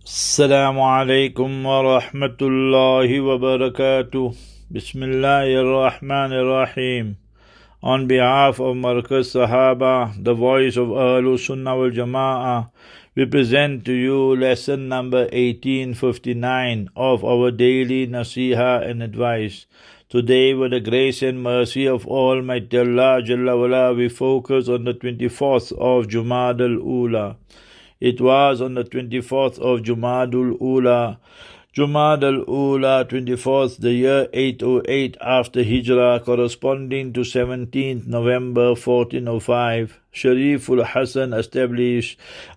Assalamu alaikum wa rahmatullahi wa barakatuh. Bismillahir Rahmanir Rahim. On behalf of Markaz Sahaba, the voice of Ahlus Sunnah wal Jama'ah, we present to you lesson number 1859 of our daily Naseehah and advice. Today, with the grace and mercy of Almighty Allah Jalla wala, we focus on the 24th of JUMAD-AL-ULA. It was on the 24th of JUMAD-AL-ULA, 24th, the year 808 after Hijrah, corresponding to 17th November 1405. Shariful Hoosen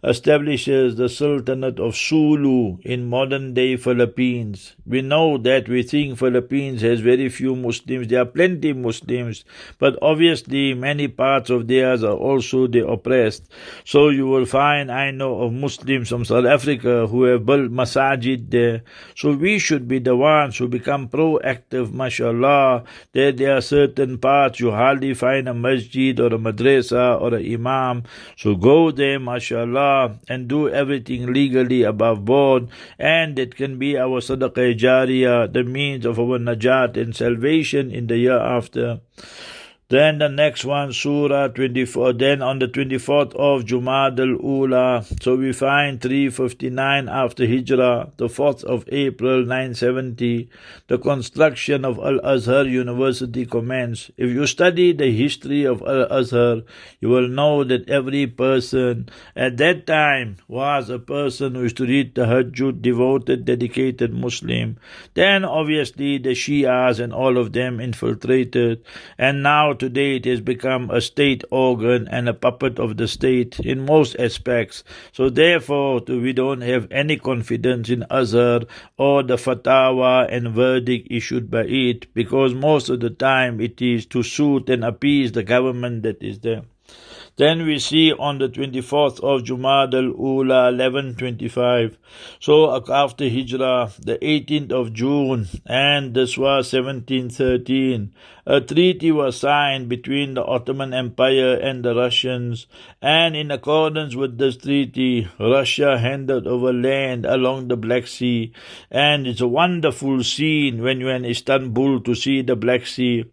establishes the Sultanate of Sulu in modern-day Philippines. We know that we think Philippines has very few Muslims. There are plenty Muslims, but obviously many parts of theirs are also the oppressed. So you will find, I know of Muslims from South Africa who have built masajid there. So we should be the ones who become proactive, mashallah. There are certain parts you hardly find a masjid or a madrasa or a imam. So go there, mashallah, and do everything legally above board, and it can be our sadaqah jariyah, the means of our najat and salvation in the year after. Then the next one, Surah 24. Then on the 24th of JUMAD-AL-ULA, so we find 359 after Hijrah, the 4th of April 970, the construction of Al-Azhar University commenced. If you study the history of Al-Azhar, you will know that every person at that time was a person who used to read the Tahajjud, devoted, dedicated Muslim. Then obviously the Shias and all of them infiltrated, and now today it has become a state organ and a puppet of the state in most aspects. So therefore, we don't have any confidence in Azhar or the fatwa and verdict issued by it, because most of the time it is to suit and appease the government that is there. Then we see on the 24th of JUMAD-AL-ULA 1125, so after Hijrah, the 18th of June, and this was 1713, a treaty was signed between the Ottoman Empire and the Russians, and in accordance with this treaty, Russia handed over land along the Black Sea, and it's a wonderful scene when you're in Istanbul to see the Black Sea,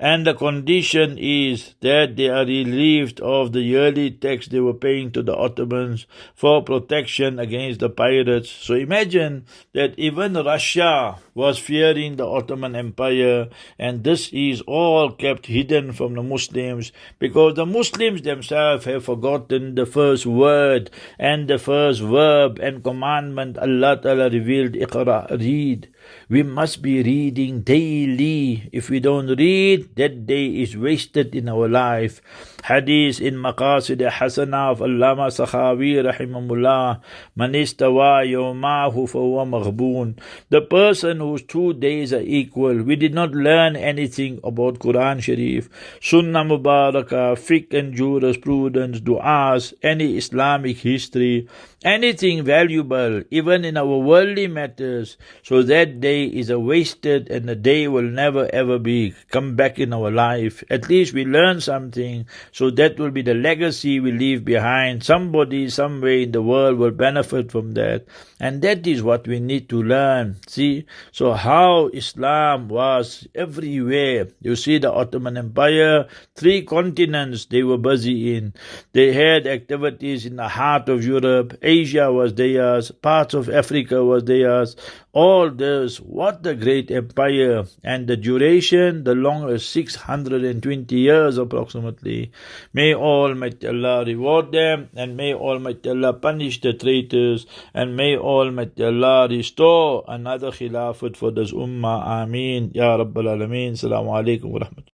and the condition is that they are relieved of the yearly tax they were paying to the Ottomans for protection against the pirates. So imagine that even Russia was fearing the Ottoman Empire, and this is all kept hidden from the Muslims, because the Muslims themselves have forgotten the first word and the first verb and commandment Allah Ta'ala revealed, Iqra, read. We must be reading daily. If we don't read, that day is wasted in our life. Hadith in Maqasid Hasana of Allama Sakhawi rahimahullah, Man istawa yawmahu fahuwa maghboon. The person whose 2 days are equal. We did not learn anything about Quran Sharif, Sunnah Mubarakah, fiqh and jurisprudence, du'as, any Islamic history, anything valuable, even in our worldly matters. So that day is a wasted, and the day will never ever come back in our life. At least we learn something, so that will be the legacy we leave behind. Somebody, somewhere in the world will benefit from that, and that is what we need to learn. See, so how Islam was everywhere. You see the Ottoman Empire, 3 continents they were busy in. They had activities in the heart of Europe. Asia was theirs, parts of Africa was theirs, all this. What a great empire, and the duration, the longest, 620 years approximately. May Almighty Allah reward them, and may Almighty Allah punish the traitors, and may Almighty Allah restore another khilafat for this ummah. Ameen. Ya Rabbal Alameen. Assalamu alaikum wa rahmatullahi.